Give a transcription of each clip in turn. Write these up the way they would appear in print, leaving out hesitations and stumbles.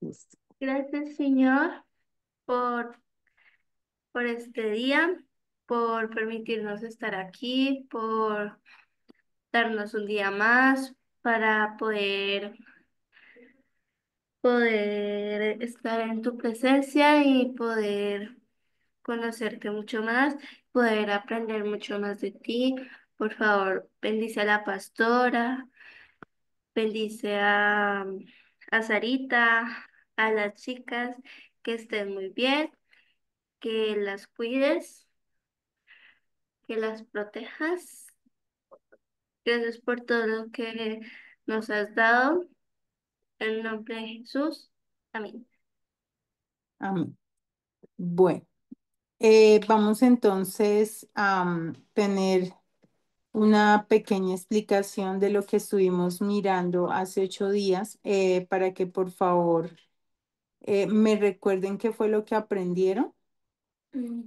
Listo. Gracias, Señor, por, por este día, por permitirnos estar aquí, por darnos un día más para poder estar en tu presencia y poder conocerte mucho más, poder aprender mucho más de ti. Por favor, bendice a la pastora, bendice a Sarita, a las chicas, que estén muy bien, que las cuides, que las protejas. Gracias por todo lo que nos has dado. En el nombre de Jesús. Amén. Amén. Bueno, vamos entonces a tener una pequeña explicación de lo que estuvimos mirando hace 8 días, para que por favor me recuerden qué fue lo que aprendieron. Mm,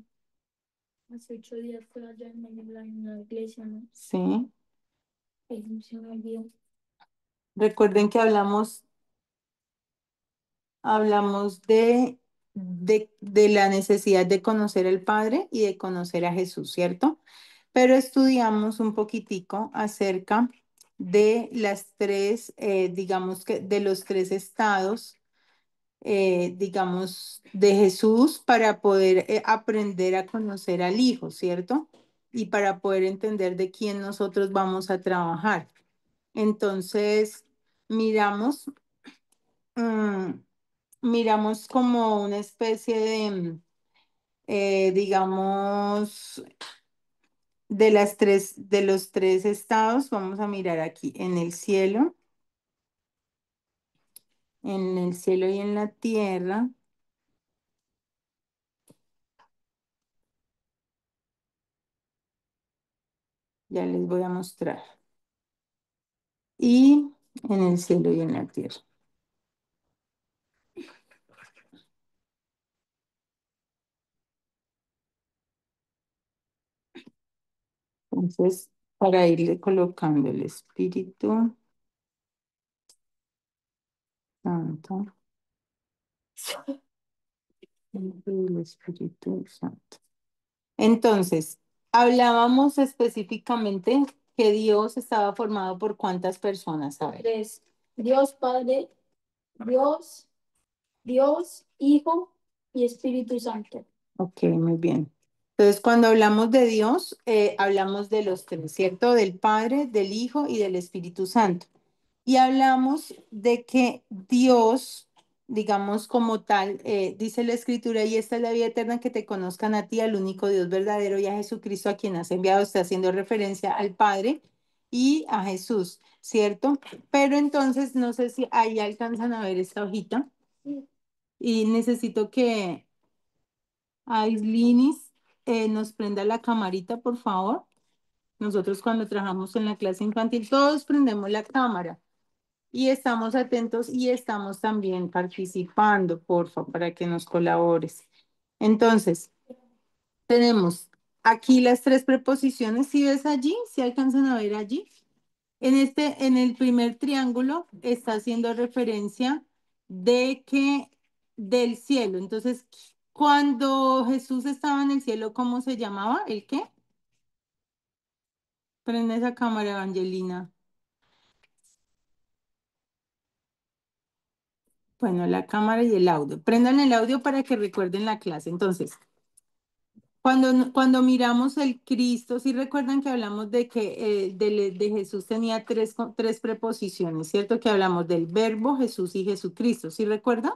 Hace 8 días fue allá en la iglesia, ¿no? Sí. Ahí se me olvidó. Recuerden que hablamos de la necesidad de conocer al Padre y de conocer a Jesús, ¿cierto? Pero estudiamos un poquitico acerca de las tres, digamos que de los tres estados, digamos, de Jesús para poder aprender a conocer al Hijo, ¿cierto? Y para poder entender de quién nosotros vamos a trabajar. Entonces, miramos, mm, miramos como una especie de, digamos, de los tres estados, vamos a mirar aquí en el cielo y en la tierra. Ya les voy a mostrar. Y en el cielo y en la tierra. Entonces, para irle colocando el Espíritu Santo, el Espíritu Santo. Entonces, hablábamos específicamente que Dios estaba formado por cuántas personas, a ver. Tres. Dios Padre, Dios, Dios, Hijo y Espíritu Santo. Ok, muy bien. Entonces, cuando hablamos de Dios, hablamos de los tres, ¿cierto? Del Padre, del Hijo y del Espíritu Santo. Y hablamos de que Dios, digamos como tal, dice la Escritura, y esta es la vida eterna, que te conozcan a ti, al único Dios verdadero, y a Jesucristo a quien has enviado. Está haciendo referencia al Padre y a Jesús, ¿cierto? Pero entonces, no sé si ahí alcanzan a ver esta hojita. Sí. Y necesito que Aislinis nos prenda la camarita, por favor. Nosotros cuando trabajamos en la clase infantil, todos prendemos la cámara. Y estamos atentos y estamos también participando, porfa, para que nos colabores. Entonces, tenemos aquí las tres preposiciones. Si ves allí, si alcanzan a ver allí. En el primer triángulo está haciendo referencia de que del cielo. Entonces, cuando Jesús estaba en el cielo, ¿cómo se llamaba? ¿El qué? Prende esa cámara, Evangelina. Bueno, la cámara y el audio. Prendan el audio para que recuerden la clase. Entonces, cuando miramos el Cristo, sí recuerdan que hablamos de que de Jesús tenía tres preposiciones, ¿cierto? Que hablamos del Verbo, Jesús y Jesucristo. ¿Sí recuerdan?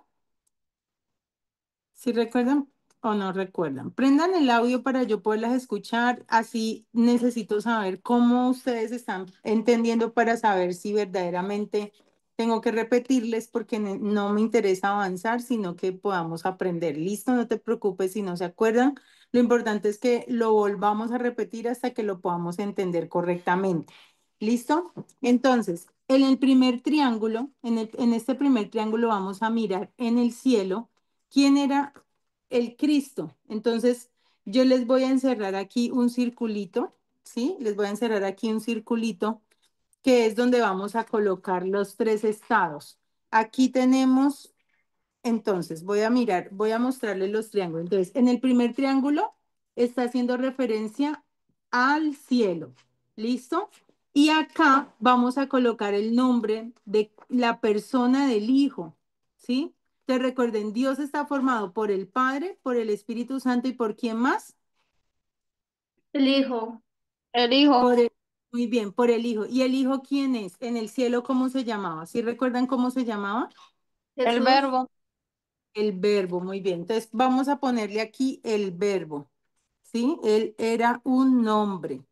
Si recuerdan o no recuerdan, prendan el audio para yo poderlas escuchar. Así necesito saber cómo ustedes están entendiendo para saber si verdaderamente tengo que repetirles, porque no me interesa avanzar, sino que podamos aprender. Listo, no te preocupes si no se acuerdan. Lo importante es que lo volvamos a repetir hasta que lo podamos entender correctamente. ¿Listo? Entonces, en el primer triángulo, en este primer triángulo vamos a mirar en el cielo. ¿Quién era el Cristo? Entonces, yo les voy a encerrar aquí un circulito, ¿sí? Les voy a encerrar aquí un circulito que es donde vamos a colocar los tres estados. Aquí tenemos entonces voy a mirar, voy a mostrarles los triángulos. Entonces, en el primer triángulo está haciendo referencia al cielo. ¿Listo? Y acá vamos a colocar el nombre de la persona del Hijo. ¿Sí? Te recuerden, Dios está formado por el Padre, por el Espíritu Santo y por quién más? El hijo, El hijo, Por el- muy bien, por el Hijo. ¿Y el Hijo quién es? En el cielo, ¿cómo se llamaba? ¿Sí recuerdan cómo se llamaba? el Jesús, verbo, El verbo, muy bien. Entonces vamos a ponerle aquí el verbo, ¿sí? Él era un nombre.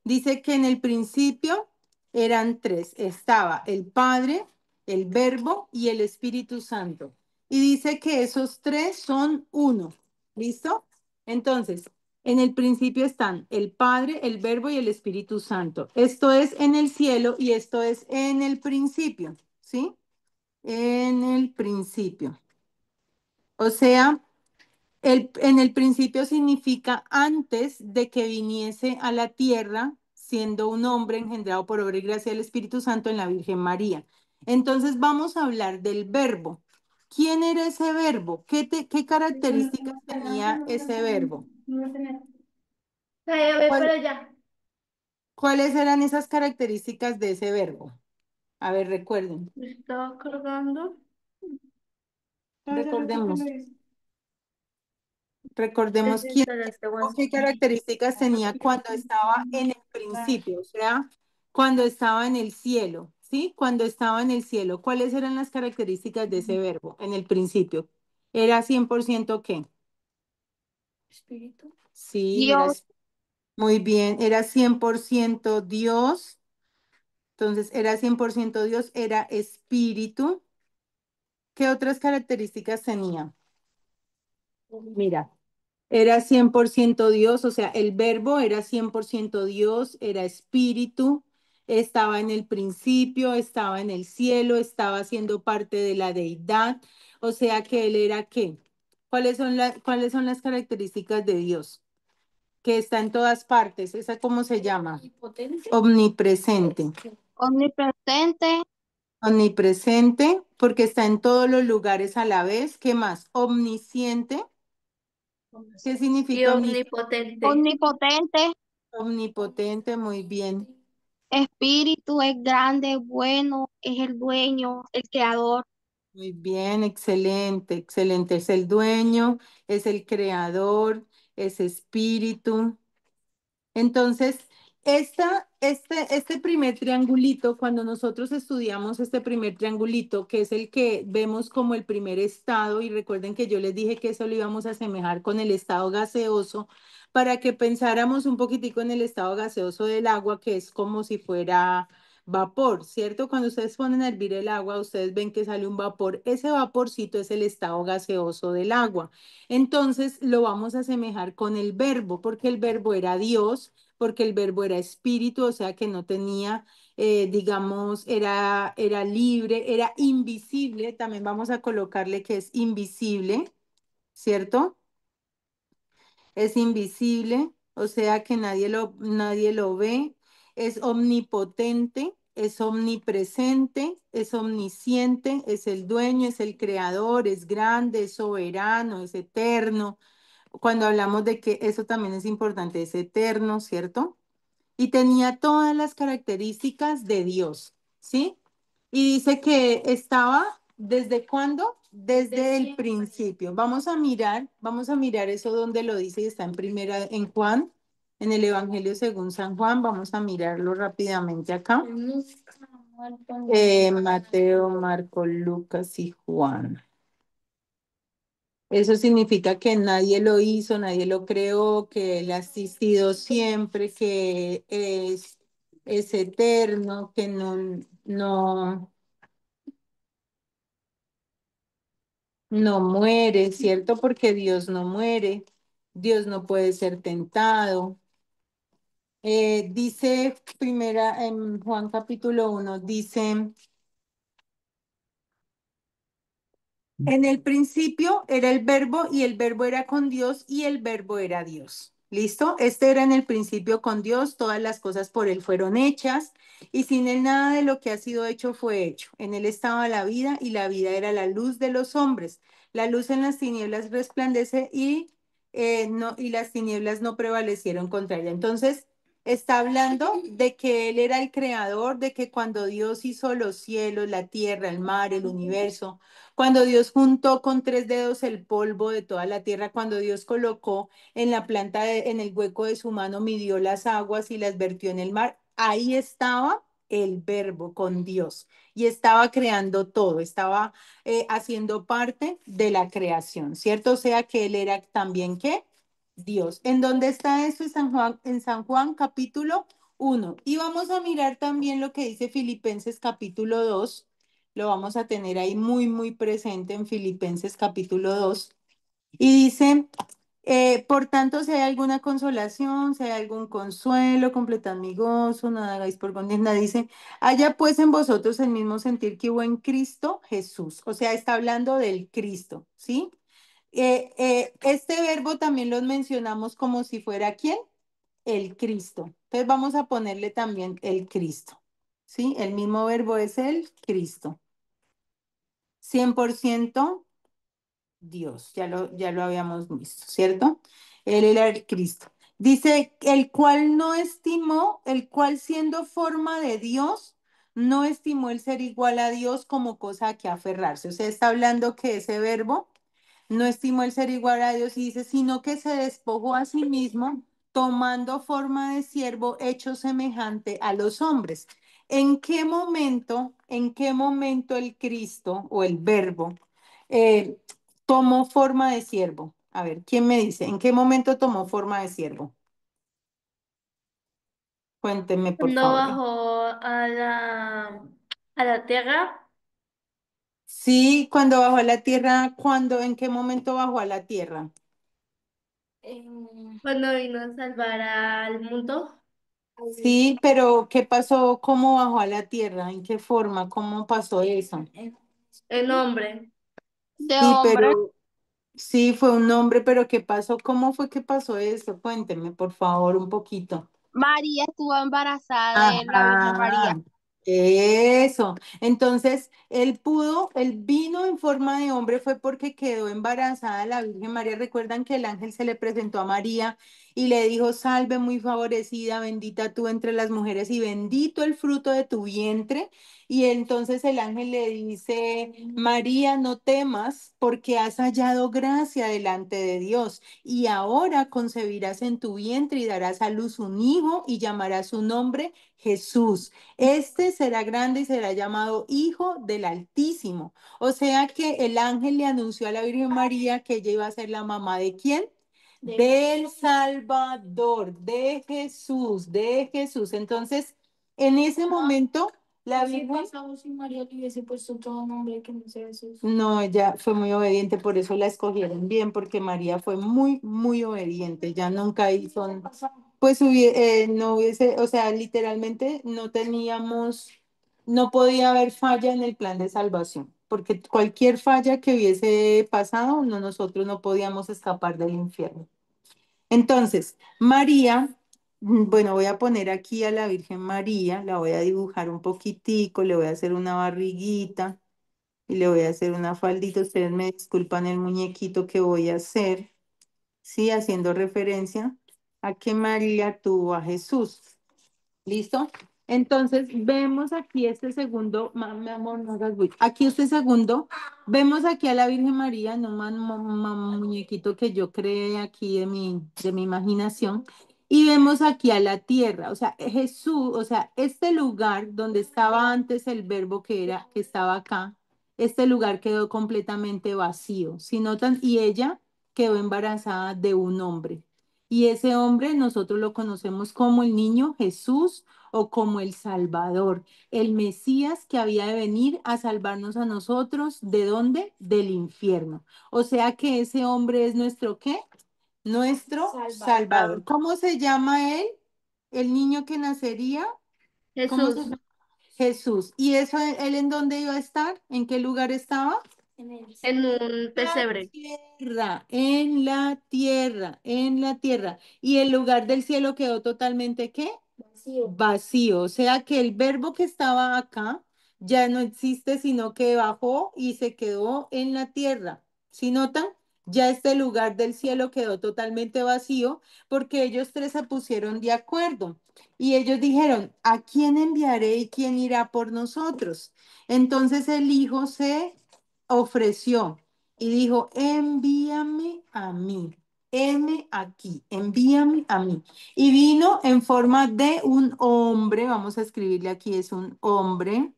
Dice que en el principio eran tres. Estaba el Padre, el Verbo y el Espíritu Santo. Y dice que esos tres son uno. ¿Listo? Entonces, en el principio están el Padre, el Verbo y el Espíritu Santo. Esto es en el cielo y esto es en el principio, ¿sí? En el principio. O sea, en el principio significa antes de que viniese a la tierra, siendo un hombre engendrado por obra y gracia del Espíritu Santo en la Virgen María. Entonces vamos a hablar del verbo. ¿Quién era ese verbo? ¿Qué características tenía ese verbo? ay, a ver ¿Cuál- para allá. ¿Cuáles eran esas características de ese verbo? A ver, recuerden, Me estaba cargando. recordemos. Recordemos quién Desinstalar este o WhatsApp. qué características tenía cuando estaba en el principio, o sea, cuando estaba en el cielo, ¿sí? Cuando estaba en el cielo, ¿cuáles eran las características de ese verbo en el principio? ¿Era 100% qué? Espíritu. Sí, Dios, muy bien, era 100% Dios, entonces era 100% Dios, era espíritu. ¿Qué otras características tenía? Mira. Era 100% Dios, o sea, el verbo era 100% Dios, era espíritu, estaba en el principio, estaba en el cielo, estaba siendo parte de la deidad, o sea que él era ¿qué? ¿Cuáles son las características de Dios? Que está en todas partes, ¿esa cómo se llama? Omnipresente. omnipresente, Omnipresente, porque está en todos los lugares a la vez. ¿Qué más? Omnisciente. ¿Qué Y significa omnipotente. omnipotente, omnipotente? Muy bien. espíritu, es grande, es bueno, es el dueño, el creador. Muy bien, excelente, excelente. Es el dueño, es el creador, es espíritu. Entonces, este primer triangulito, cuando nosotros estudiamos este primer triangulito, que es el que vemos como el primer estado, y recuerden que yo les dije que eso lo íbamos a asemejar con el estado gaseoso, para que pensáramos un poquitico en el estado gaseoso del agua, que es como si fuera vapor, ¿cierto? Cuando ustedes ponen a hervir el agua, ustedes ven que sale un vapor. Ese vaporcito es el estado gaseoso del agua. Entonces, lo vamos a asemejar con el verbo, porque el verbo era Dios, porque el verbo era espíritu, o sea que no tenía, digamos, era libre, era invisible, también vamos a colocarle que es invisible, ¿cierto? Es invisible, o sea que nadie lo ve, es omnipotente, es omnipresente, es omnisciente, es el dueño, es el creador, es grande, es soberano, es eterno. Cuando hablamos de que eso también es importante, es eterno, ¿cierto? Y tenía todas las características de Dios, ¿sí? Y dice que estaba, ¿desde cuándo? Desde el principio. Vamos a mirar eso donde lo dice y está en primera, en Juan, en el Evangelio según San Juan. Vamos a mirarlo rápidamente acá. Mateo, Marco, Lucas y Juan. Eso significa que nadie lo hizo, nadie lo creó, que él ha existido siempre, que es eterno, que no muere, ¿cierto? Porque Dios no muere, Dios no puede ser tentado. Dice primera en Juan capítulo 1, dice, en el principio era el verbo y el verbo era con Dios y el verbo era Dios. ¿Listo? Este era en el principio con Dios, todas las cosas por Él fueron hechas y sin Él nada de lo que ha sido hecho fue hecho. En Él estaba la vida y la vida era la luz de los hombres. La luz en las tinieblas resplandece y las tinieblas no prevalecieron contra ella. Entonces, está hablando de que Él era el creador, de que cuando Dios hizo los cielos, la tierra, el mar, el universo, cuando Dios juntó con tres dedos el polvo de toda la tierra, cuando Dios colocó en la en el hueco de su mano, midió las aguas y las vertió en el mar. Ahí estaba el verbo con Dios y estaba creando todo, estaba haciendo parte de la creación, ¿cierto? O sea que él era también, ¿qué? Dios. ¿En dónde está eso? En San Juan capítulo 1. Y vamos a mirar también lo que dice Filipenses capítulo 2. Lo vamos a tener ahí muy, muy presente en Filipenses capítulo 2. Y dice, por tanto, si hay alguna consolación, si hay algún consuelo, completad mi gozo, nada hagáis por contienda, dice, haya pues en vosotros el mismo sentir que hubo en Cristo Jesús. O sea, está hablando del Cristo, ¿sí? Este verbo también lo mencionamos como si fuera ¿quién? El Cristo. Entonces vamos a ponerle también el Cristo, ¿sí? El mismo verbo es el Cristo. 100% Dios, ya lo habíamos visto, ¿cierto? Él era el Cristo. Dice, el cual siendo forma de Dios, no estimó el ser igual a Dios como cosa a que aferrarse. O sea, está hablando que ese verbo no estimó el ser igual a Dios y dice, sino que se despojó a sí mismo, tomando forma de siervo, hecho semejante a los hombres. En qué momento el Cristo o el Verbo eh, tomó forma de siervo? A ver, ¿quién me dice? ¿En qué momento tomó forma de siervo? Cuéntenme, por Cuando favor. bajó a la tierra, Sí, cuando bajó a la tierra, ¿cuándo? ¿En qué momento bajó a la tierra? cuando vino a salvar al mundo, Sí, pero ¿qué pasó? ¿Cómo bajó a la tierra? ¿En qué forma? ¿Cómo pasó eso? el hombre. de Sí, hombre. pero sí, fue un hombre, pero ¿qué pasó? ¿Cómo fue que pasó eso? Cuénteme, por favor, un poquito. María estuvo embarazada de la Virgen María. Ajá, eso. Entonces, él vino en forma de hombre, fue porque quedó embarazada la Virgen María. Recuerdan que el ángel se le presentó a María y le dijo, salve muy favorecida, bendita tú entre las mujeres y bendito el fruto de tu vientre. Y entonces el ángel le dice, María, no temas porque has hallado gracia delante de Dios y ahora concebirás en tu vientre y darás a luz un hijo y llamarás su nombre Jesús. Este será grande y será llamado Hijo del Altísimo. O sea que el ángel le anunció a la Virgen María que ella iba a ser la mamá de ¿quién? Del Salvador, de Jesús, de Jesús. Entonces, en ese momento, la Virgen... pasado si María le hubiese puesto todo nombre que no sea Jesús? No, ella fue muy obediente, por eso la escogieron bien, porque María fue muy, muy obediente. Ya nunca hizo, pues no hubiese, o sea, literalmente no teníamos, no podía haber falla en el plan de salvación, porque cualquier falla que hubiese pasado, no, nosotros no podíamos escapar del infierno. Entonces, María, bueno, voy a poner aquí a la Virgen María, la voy a dibujar un poquitico, le voy a hacer una barriguita y le voy a hacer una faldita. Ustedes me disculpan el muñequito que voy a hacer, sí, haciendo referencia a que María tuvo a Jesús. ¿Listo? Entonces, vemos aquí este segundo, mi amor, no hagas bulla. Aquí este segundo, vemos aquí a la Virgen María, no muñequito que yo creé aquí de mi imaginación, y vemos aquí a la tierra, o sea, Jesús, o sea, este lugar donde estaba antes el verbo que estaba acá, este lugar quedó completamente vacío, si notan, y ella quedó embarazada de un hombre. Y ese hombre nosotros lo conocemos como el niño Jesús o como el Salvador, el Mesías que había de venir a salvarnos a nosotros. ¿De dónde? Del infierno. O sea que ese hombre es nuestro ¿qué? Nuestro Salvador. ¿Cómo se llama él? El niño que nacería. ¿Cómo se Jesús, llama? Jesús. ¿Y eso él en dónde iba a estar? ¿En qué lugar estaba? En un La pesebre. tierra, en la tierra, en la tierra. Y el lugar del cielo quedó totalmente, ¿qué? Vacío. O sea que el verbo que estaba acá ya no existe, sino que bajó y se quedó en la tierra. ¿Sí notan? Ya este lugar del cielo quedó totalmente vacío porque ellos tres se pusieron de acuerdo y ellos dijeron, ¿a quién enviaré y quién irá por nosotros? Entonces el hijo se ofreció y dijo, envíame a mí, heme aquí, envíame a mí. Y vino en forma de un hombre, vamos a escribirle aquí, es un hombre,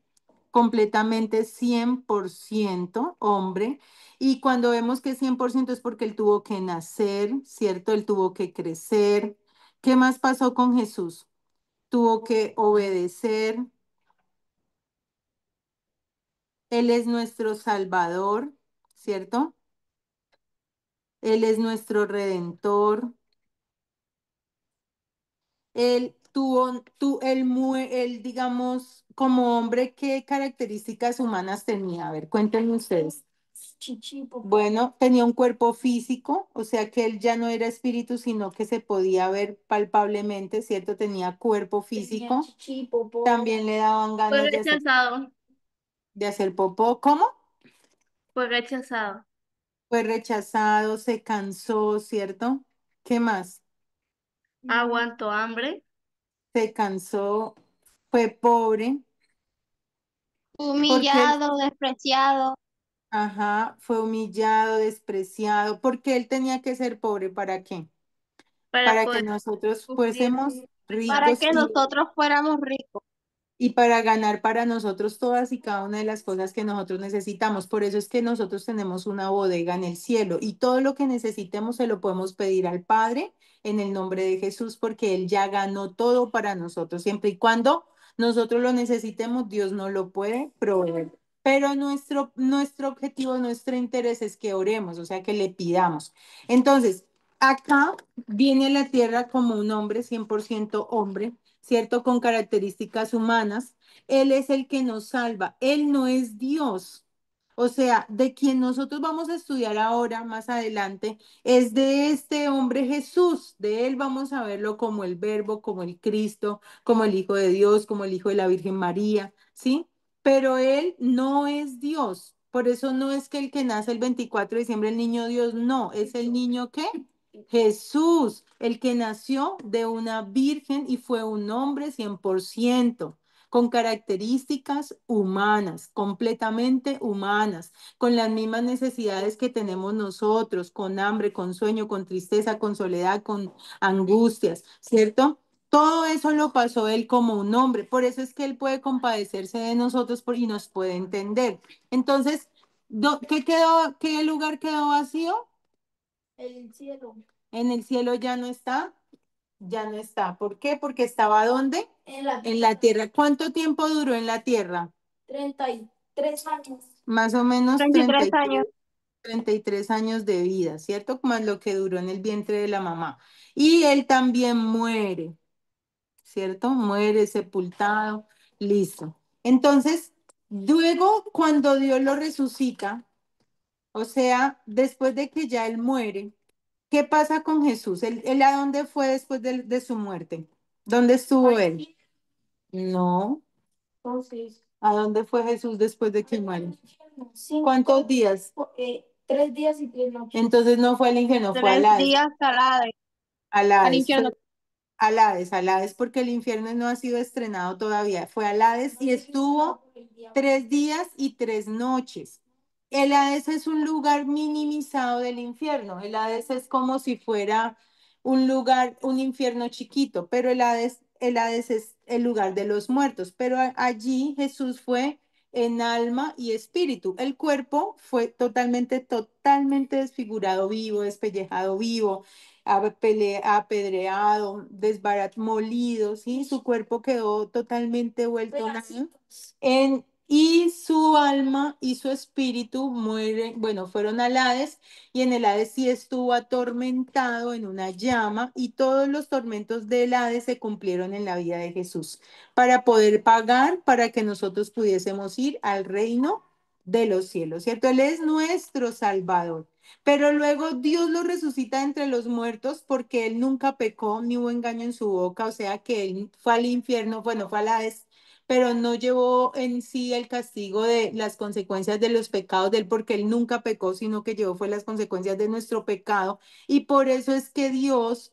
completamente 100% hombre. Y cuando vemos que es 100% es porque él tuvo que nacer, ¿cierto? Él tuvo que crecer. ¿Qué más pasó con Jesús? Tuvo que obedecer. Él es nuestro Salvador, ¿cierto? Él es nuestro Redentor. Él tuvo, él, digamos, como hombre, ¿qué características humanas tenía? A ver, cuéntenme ustedes. Bueno, tenía un cuerpo físico, o sea que él ya no era espíritu, sino que se podía ver palpablemente, ¿cierto? Tenía cuerpo físico. También le daban Fue ganas rechazado. de hacer popó. ¿Cómo? Fue rechazado. Fue rechazado, se cansó, ¿cierto? ¿Qué más? Aguantó hambre. Se cansó, fue pobre, porque él, Humillado, despreciado. ajá, fue humillado, despreciado, porque él tenía que ser pobre, ¿para qué? Para Para que poder nosotros cumplir fuésemos su Para ricos que nosotros fuéramos ricos. y para ganar para nosotros todas y cada una de las cosas que nosotros necesitamos. Por eso es que nosotros tenemos una bodega en el cielo y todo lo que necesitemos se lo podemos pedir al Padre en el nombre de Jesús porque Él ya ganó todo para nosotros. Siempre y cuando nosotros lo necesitemos, Dios no lo puede proveer. Pero nuestro objetivo, nuestro interés es que oremos, o sea, que le pidamos. Entonces, acá viene la tierra como un hombre, 100% hombre, ¿cierto? Con características humanas. Él es el que nos salva. Él no es Dios. O sea, de quien nosotros vamos a estudiar ahora, más adelante, es de este hombre Jesús. De él vamos a verlo como el Verbo, como el Cristo, como el Hijo de Dios, como el Hijo de la Virgen María, ¿sí? Pero él no es Dios. Por eso no es que el que nace el 24 de diciembre, el niño Dios, no, es el niño que Jesús, el que nació de una virgen y fue un hombre 100% con características humanas, completamente humanas, con las mismas necesidades que tenemos nosotros, con hambre, con sueño, con tristeza, con soledad, con angustias, ¿cierto? Todo eso lo pasó él como un hombre, por eso es que él puede compadecerse de nosotros y nos puede entender. Entonces, ¿qué quedó, qué lugar quedó vacío? El cielo. En el cielo ya no está, ya no está. ¿Por qué? Porque estaba ¿dónde? En la tierra. ¿Cuánto tiempo duró en la tierra? 33 años. Más o menos 33 años. 33 años de vida, ¿cierto? Más lo que duró en el vientre de la mamá. Y él también muere, ¿cierto? Muere sepultado, listo. Entonces, luego cuando Dios lo resucita, o sea, después de que ya él muere, ¿qué pasa con Jesús? ¿Él a dónde fue después de su muerte? ¿Dónde estuvo él? No. Entonces, ¿a dónde fue Jesús después de que muere? ¿Cuántos días? 3 días y 3 noches. Entonces no fue al infierno, fue Tres al Hades. días Al al Hades. infierno. Al Hades, porque el infierno no ha sido estrenado todavía. Fue al Hades y estuvo 3 días y 3 noches. El Hades es un lugar minimizado del infierno. El Hades es como si fuera un lugar, un infierno chiquito, pero el Hades es el lugar de los muertos. Pero allí Jesús fue en alma y espíritu. El cuerpo fue totalmente desfigurado vivo, despellejado vivo, apedreado, molido, ¿sí? Su cuerpo quedó totalmente vuelto nada. Y su alma y su espíritu mueren, bueno, fueron al Hades y en el Hades sí estuvo atormentado en una llama y todos los tormentos del Hades se cumplieron en la vida de Jesús para poder pagar para que nosotros pudiésemos ir al reino de los cielos, ¿cierto? Él es nuestro Salvador. Pero luego Dios lo resucita entre los muertos porque él nunca pecó, ni hubo engaño en su boca, o sea que él fue al infierno, bueno, fue a la Hades, pero no llevó en sí el castigo de las consecuencias de los pecados de él, porque él nunca pecó, sino que llevó fue las consecuencias de nuestro pecado, y por eso es que Dios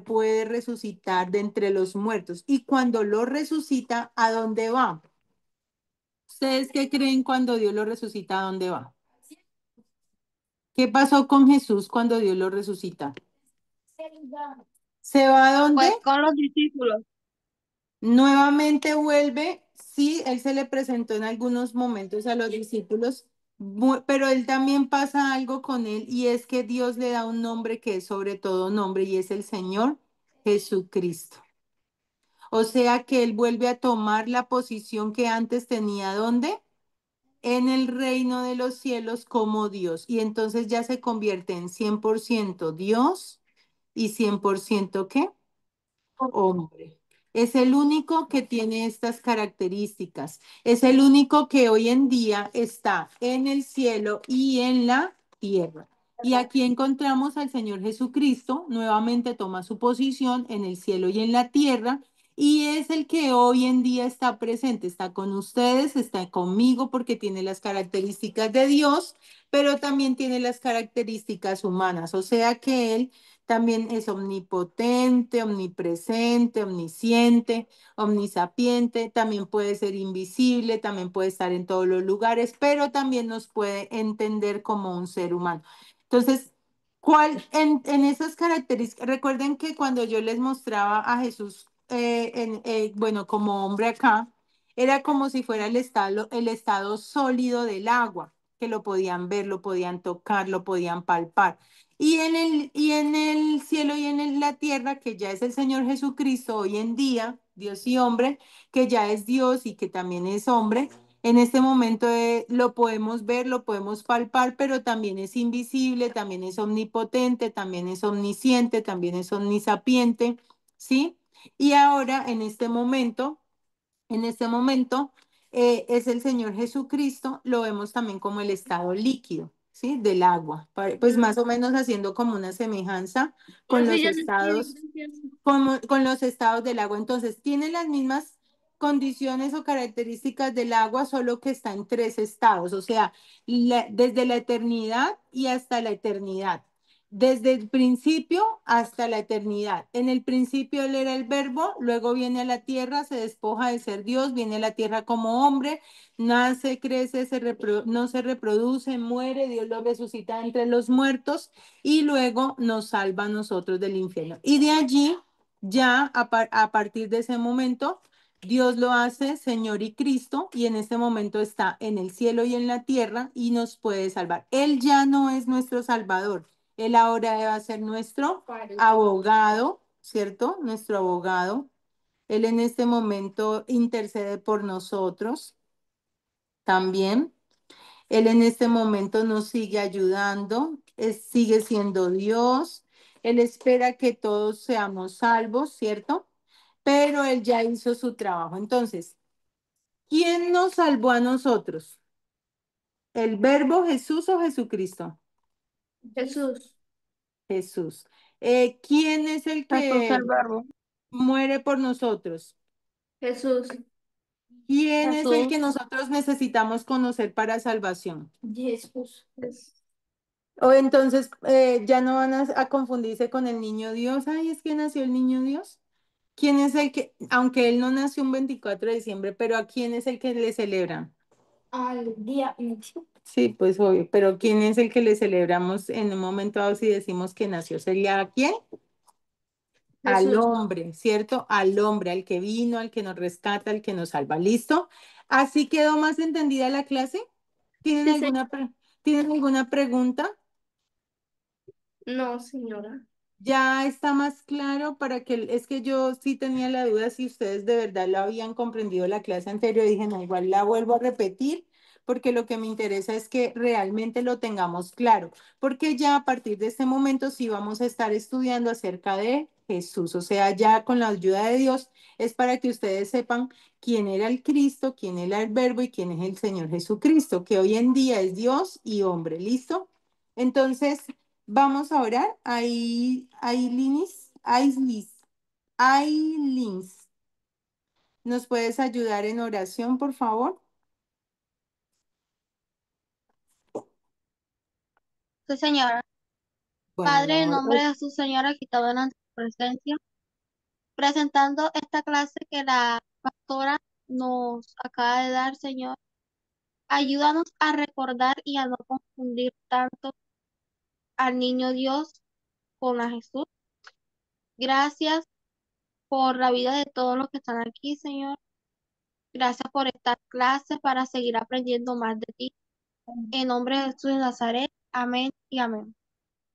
puede resucitar de entre los muertos. Y cuando lo resucita, ¿a dónde va? ¿Ustedes qué creen cuando Dios lo resucita? ¿A dónde va? ¿Qué pasó con Jesús cuando Dios lo resucita? ¿Se va a dónde? Pues con los discípulos. Nuevamente vuelve. Sí, él se le presentó en algunos momentos a los discípulos, pero él también pasa algo con él y es que Dios le da un nombre que es sobre todo nombre y es el Señor Jesucristo. O sea que él vuelve a tomar la posición que antes tenía, ¿dónde? En el reino de los cielos como Dios. Y entonces ya se convierte en 100% Dios y 100% ¿qué? Hombre. Es el único que tiene estas características. Es el único que hoy en día está en el cielo y en la tierra. Y aquí encontramos al Señor Jesucristo, nuevamente toma su posición en el cielo y en la tierra, y es el que hoy en día está presente, está con ustedes, está conmigo porque tiene las características de Dios, pero también tiene las características humanas, o sea que Él también es omnipotente, omnipresente, omnisciente, omnisapiente, también puede ser invisible, también puede estar en todos los lugares, pero también nos puede entender como un ser humano. Entonces, ¿cuál en esas características? Recuerden que cuando yo les mostraba a Jesús, bueno, como hombre acá, era como si fuera el estado sólido del agua, que lo podían ver, lo podían tocar, lo podían palpar. Y en el cielo y en la tierra, que ya es el Señor Jesucristo hoy en día, Dios y hombre, que ya es Dios y que también es hombre, en este momento lo podemos ver, lo podemos palpar, pero también es invisible, también es omnipotente, también es omnisciente, también es omnisapiente, ¿sí? Y ahora, en este momento es el Señor Jesucristo, lo vemos también como el estado líquido, ¿sí? Del agua, pues más o menos haciendo como una semejanza con No, sí, los yo lo entiendo, estados entiendo. con los estados del agua. Entonces, tiene las mismas condiciones o características del agua, solo que está en tres estados, o sea, desde la eternidad y hasta la eternidad. Desde el principio hasta la eternidad. En el principio él era el verbo, luego viene a la tierra, se despoja de ser Dios, viene a la tierra como hombre, nace, crece, no se reproduce, muere, Dios lo resucita entre los muertos y luego nos salva a nosotros del infierno. Y de allí ya a partir de ese momento, Dios lo hace Señor y Cristo y en este momento está en el cielo y en la tierra y nos puede salvar. Él ya no es nuestro Salvador, Él ahora va a ser nuestro abogado, ¿cierto? Nuestro abogado. Él en este momento intercede por nosotros también. Él en este momento nos sigue ayudando, sigue siendo Dios. Él espera que todos seamos salvos, ¿cierto? Pero Él ya hizo su trabajo. Entonces, ¿quién nos salvó a nosotros? ¿El Verbo Jesús o Jesucristo? Jesús, Jesús. ¿Quién es el Jesús que el verbo. muere por nosotros? Jesús, ¿Quién es el Jesús. que nosotros necesitamos conocer para salvación? Jesús. O entonces ya no van a confundirse con el niño Dios. Ay, es que nació el niño Dios. ¿Quién es el que, aunque él no nació un 24 de diciembre, pero a quién es el que le celebran? Al día 8. Sí, pues obvio, pero ¿quién es el que le celebramos en un momento dado si decimos que nació? ¿Sería a quién? Al Jesús. hombre, ¿cierto? Al hombre, al que vino, al que nos rescata, al que nos salva. ¿Listo? ¿Así quedó más entendida la clase? ¿Tienen Sí, sí. ¿tienen alguna pregunta? No, señora. Ya está más claro para que, es que yo sí tenía la duda si ustedes de verdad lo habían comprendido la clase anterior. Dije, no, igual la vuelvo a repetir porque lo que me interesa es que realmente lo tengamos claro, porque ya a partir de este momento sí vamos a estar estudiando acerca de Jesús, o sea, ya con la ayuda de Dios es para que ustedes sepan quién era el Cristo, quién era el Verbo y quién es el Señor Jesucristo, que hoy en día es Dios y hombre, ¿listo? Entonces, vamos a orar. Ailins, ¿nos puedes ayudar en oración, por favor? Sí, señora. Bueno, mi Padre, en amor, nombre de Jesús, Señora, aquí estaba en tu presencia, presentando esta clase que la pastora nos acaba de dar, Señor. Ayúdanos a recordar y a no confundir tanto al niño Dios con a Jesús. Gracias por la vida de todos los que están aquí, Señor. Gracias por esta clase para seguir aprendiendo más de ti. En nombre de Jesús de Nazaret. Amén y amén.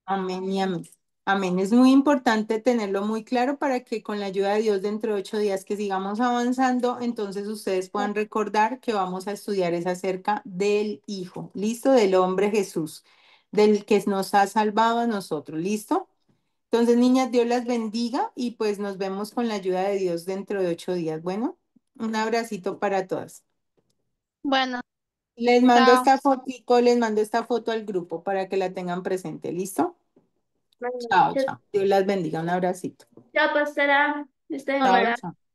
amén y amén. Amén. Es muy importante tenerlo muy claro para que con la ayuda de Dios dentro de 8 días que sigamos avanzando, entonces ustedes puedan recordar que vamos a estudiar es acerca del Hijo, ¿listo? Del hombre Jesús, del que nos ha salvado a nosotros, ¿listo? Entonces, niñas, Dios las bendiga y pues nos vemos con la ayuda de Dios dentro de 8 días. Bueno, un abracito para todas. Bueno, Les mando chao. esta fotico, les mando esta foto al grupo para que la tengan presente. ¿Listo? Bueno, Chao, chao. Dios las bendiga. Un abracito. ya pasará. Está Nos Chao, vemos. demorado. chao.